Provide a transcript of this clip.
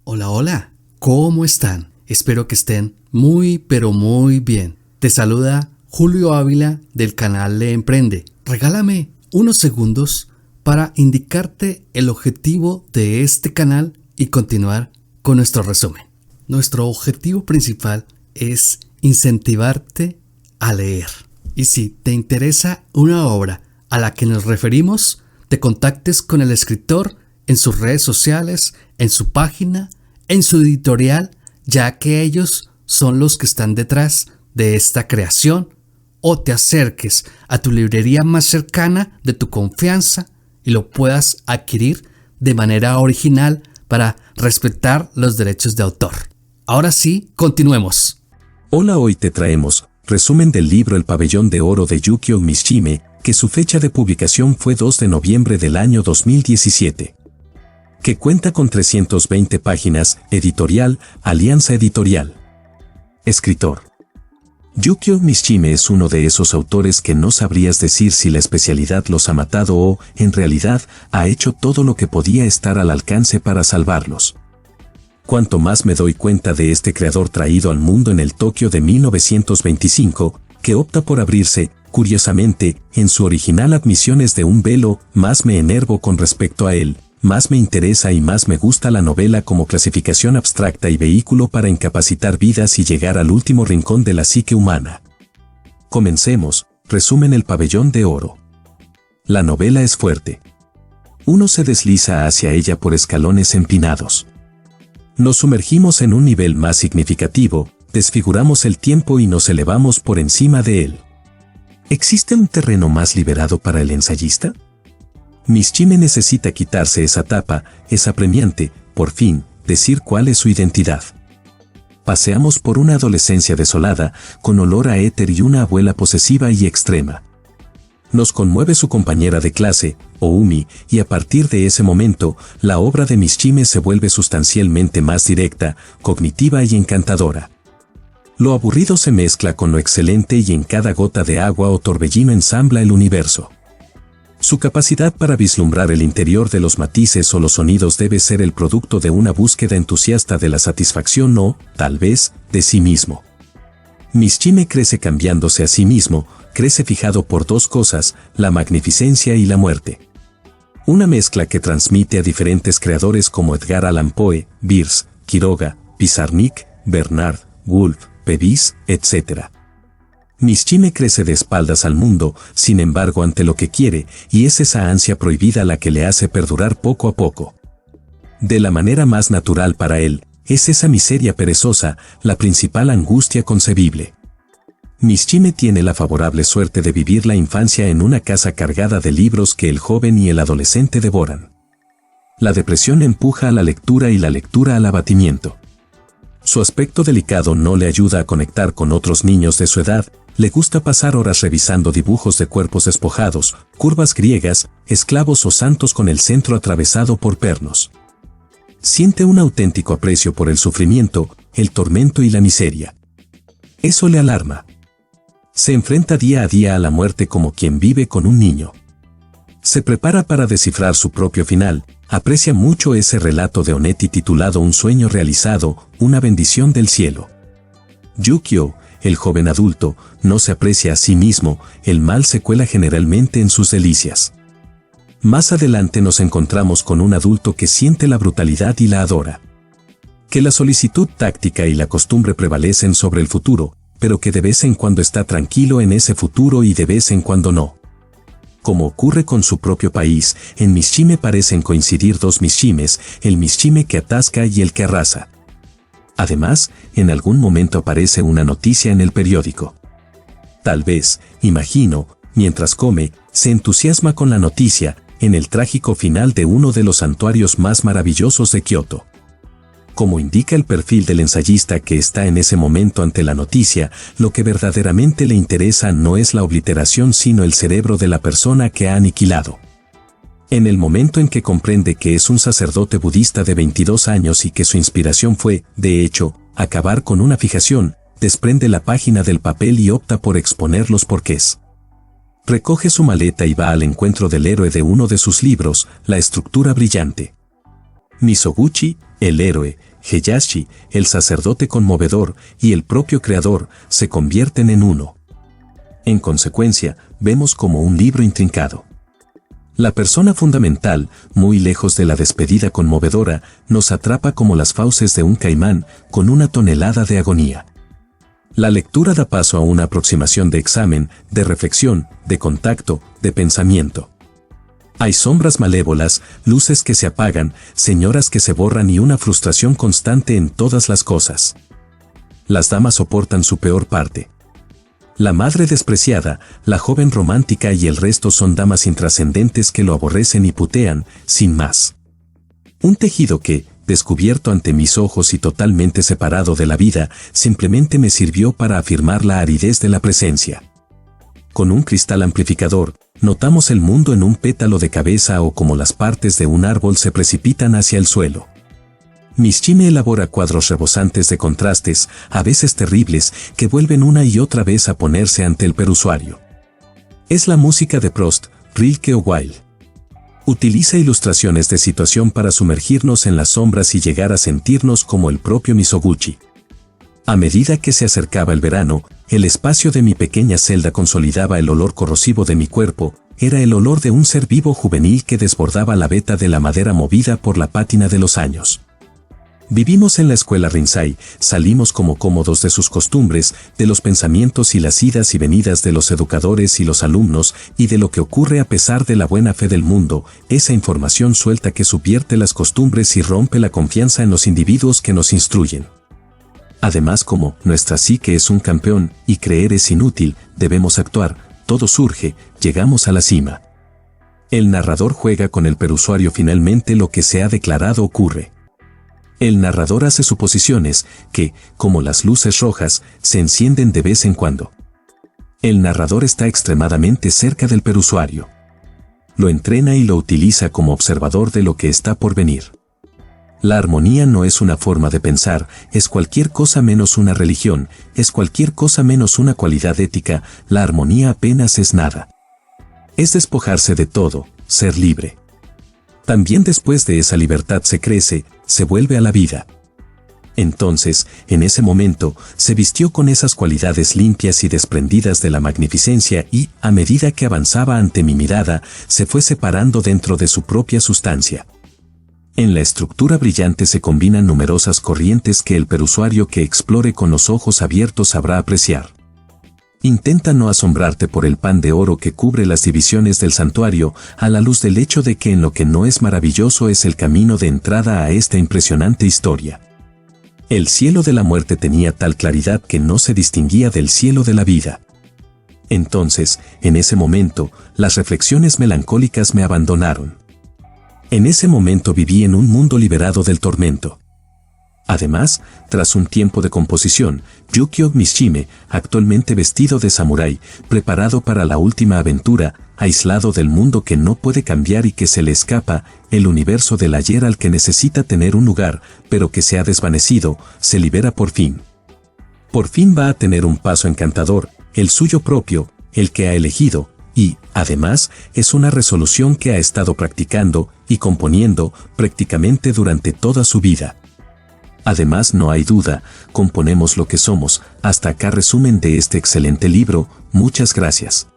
Hola, hola, ¿cómo están? Espero que estén muy, pero muy bien. Te saluda Julio Ávila del canal de Emprende. Regálame unos segundos para indicarte el objetivo de este canal y continuar con nuestro resumen. Nuestro objetivo principal es incentivarte a leer. Y si te interesa una obra a la que nos referimos, te contactes con el escritor en sus redes sociales, en su página, en su editorial, ya que ellos son los que están detrás de esta creación, o te acerques a tu librería más cercana de tu confianza y lo puedas adquirir de manera original para respetar los derechos de autor. Ahora sí, continuemos. Hola, hoy te traemos resumen del libro El Pabellón de Oro de Yukio Mishima, que su fecha de publicación fue 2 de noviembre del año 2017. Que cuenta con 320 páginas, editorial, Alianza Editorial. Escritor. Yukio Mishima es uno de esos autores que no sabrías decir si la especialidad los ha matado o, en realidad, ha hecho todo lo que podía estar al alcance para salvarlos. Cuanto más me doy cuenta de este creador traído al mundo en el Tokio de 1925, que opta por abrirse, curiosamente, en su original Admisiones de un velo, más me enervo con respecto a él, más me interesa y más me gusta la novela como clasificación abstracta y vehículo para incapacitar vidas y llegar al último rincón de la psique humana. Comencemos, resumen El Pabellón de Oro. La novela es fuerte. Uno se desliza hacia ella por escalones empinados. Nos sumergimos en un nivel más significativo, desfiguramos el tiempo y nos elevamos por encima de él. ¿Existe un terreno más liberado para el ensayista? Mishima necesita quitarse esa tapa, es apremiante, por fin, decir cuál es su identidad. Paseamos por una adolescencia desolada, con olor a éter y una abuela posesiva y extrema. Nos conmueve su compañera de clase, Oumi, y a partir de ese momento, la obra de Mishima se vuelve sustancialmente más directa, cognitiva y encantadora. Lo aburrido se mezcla con lo excelente y en cada gota de agua o torbellino ensambla el universo. Su capacidad para vislumbrar el interior de los matices o los sonidos debe ser el producto de una búsqueda entusiasta de la satisfacción o, tal vez, de sí mismo. Mishima crece cambiándose a sí mismo, crece fijado por dos cosas, la magnificencia y la muerte. Una mezcla que transmite a diferentes creadores como Edgar Allan Poe, Bierce, Quiroga, Pizarnik, Bernard, Woolf, Pepys, etc. Mishima crece de espaldas al mundo, sin embargo ante lo que quiere, y es esa ansia prohibida la que le hace perdurar poco a poco. De la manera más natural para él, es esa miseria perezosa, la principal angustia concebible. Mishima tiene la favorable suerte de vivir la infancia en una casa cargada de libros que el joven y el adolescente devoran. La depresión empuja a la lectura y la lectura al abatimiento. Su aspecto delicado no le ayuda a conectar con otros niños de su edad, le gusta pasar horas revisando dibujos de cuerpos despojados, curvas griegas, esclavos o santos con el centro atravesado por pernos. Siente un auténtico aprecio por el sufrimiento, el tormento y la miseria. Eso le alarma. Se enfrenta día a día a la muerte como quien vive con un niño. Se prepara para descifrar su propio final, aprecia mucho ese relato de Onetti titulado Un sueño realizado, una bendición del cielo. Yukio, el joven adulto, no se aprecia a sí mismo, el mal se cuela generalmente en sus delicias. Más adelante nos encontramos con un adulto que siente la brutalidad y la adora. Que la solicitud táctica y la costumbre prevalecen sobre el futuro, pero que de vez en cuando está tranquilo en ese futuro y de vez en cuando no. Como ocurre con su propio país, en Mishima parecen coincidir dos Mishimes, el Mishima que atasca y el que arrasa. Además, en algún momento aparece una noticia en el periódico. Tal vez, imagino, mientras come, se entusiasma con la noticia, en el trágico final de uno de los santuarios más maravillosos de Kioto. Como indica el perfil del ensayista que está en ese momento ante la noticia, lo que verdaderamente le interesa no es la obliteración sino el cerebro de la persona que ha aniquilado. En el momento en que comprende que es un sacerdote budista de 22 años y que su inspiración fue, de hecho, acabar con una fijación, desprende la página del papel y opta por exponer los porqués. Recoge su maleta y va al encuentro del héroe de uno de sus libros, La estructura brillante. Misoguchi, el héroe, Heihachi, el sacerdote conmovedor y el propio creador se convierten en uno. En consecuencia, vemos como un libro intrincado. La persona fundamental, muy lejos de la despedida conmovedora, nos atrapa como las fauces de un caimán con una tonelada de agonía. La lectura da paso a una aproximación de examen, de reflexión, de contacto, de pensamiento. Hay sombras malévolas, luces que se apagan, señoras que se borran y una frustración constante en todas las cosas. Las damas soportan su peor parte. La madre despreciada, la joven romántica y el resto son damas intrascendentes que lo aborrecen y putean, sin más. Un tejido que, descubierto ante mis ojos y totalmente separado de la vida, simplemente me sirvió para afirmar la aridez de la presencia. Con un cristal amplificador, notamos el mundo en un pétalo de cabeza o como las partes de un árbol se precipitan hacia el suelo. Mishime elabora cuadros rebosantes de contrastes, a veces terribles, que vuelven una y otra vez a ponerse ante el perusuario. Es la música de Prost, Rilke o Wilde. Utiliza ilustraciones de situación para sumergirnos en las sombras y llegar a sentirnos como el propio Mizoguchi. A medida que se acercaba el verano, el espacio de mi pequeña celda consolidaba el olor corrosivo de mi cuerpo, era el olor de un ser vivo juvenil que desbordaba la veta de la madera movida por la pátina de los años. Vivimos en la escuela Rinzai, salimos como cómodos de sus costumbres, de los pensamientos y las idas y venidas de los educadores y los alumnos, y de lo que ocurre a pesar de la buena fe del mundo, esa información suelta que subvierte las costumbres y rompe la confianza en los individuos que nos instruyen. Además, como nuestra psique es un campeón y creer es inútil, debemos actuar, todo surge, llegamos a la cima. El narrador juega con el perusuario, finalmente lo que se ha declarado ocurre. El narrador hace suposiciones que, como las luces rojas, se encienden de vez en cuando. El narrador está extremadamente cerca del perusuario. Lo entrena y lo utiliza como observador de lo que está por venir. La armonía no es una forma de pensar, es cualquier cosa menos una religión, es cualquier cosa menos una cualidad ética, la armonía apenas es nada. Es despojarse de todo, ser libre. También después de esa libertad se crece, se vuelve a la vida. Entonces, en ese momento, se vistió con esas cualidades limpias y desprendidas de la magnificencia y, a medida que avanzaba ante mi mirada, se fue separando dentro de su propia sustancia. En la estructura brillante se combinan numerosas corrientes que el perusuario que explore con los ojos abiertos sabrá apreciar. Intenta no asombrarte por el pan de oro que cubre las divisiones del santuario, a la luz del hecho de que en lo que no es maravilloso es el camino de entrada a esta impresionante historia. El cielo de la muerte tenía tal claridad que no se distinguía del cielo de la vida. Entonces, en ese momento, las reflexiones melancólicas me abandonaron. En ese momento viví en un mundo liberado del tormento. Además, tras un tiempo de composición, Yukio Mishime, actualmente vestido de samurái, preparado para la última aventura, aislado del mundo que no puede cambiar y que se le escapa, el universo del ayer al que necesita tener un lugar, pero que se ha desvanecido, se libera por fin. Por fin va a tener un paso encantador, el suyo propio, el que ha elegido, y, además, es una resolución que ha estado practicando y componiendo prácticamente durante toda su vida. Además, no hay duda, componemos lo que somos. Hasta acá resumen de este excelente libro. Muchas gracias.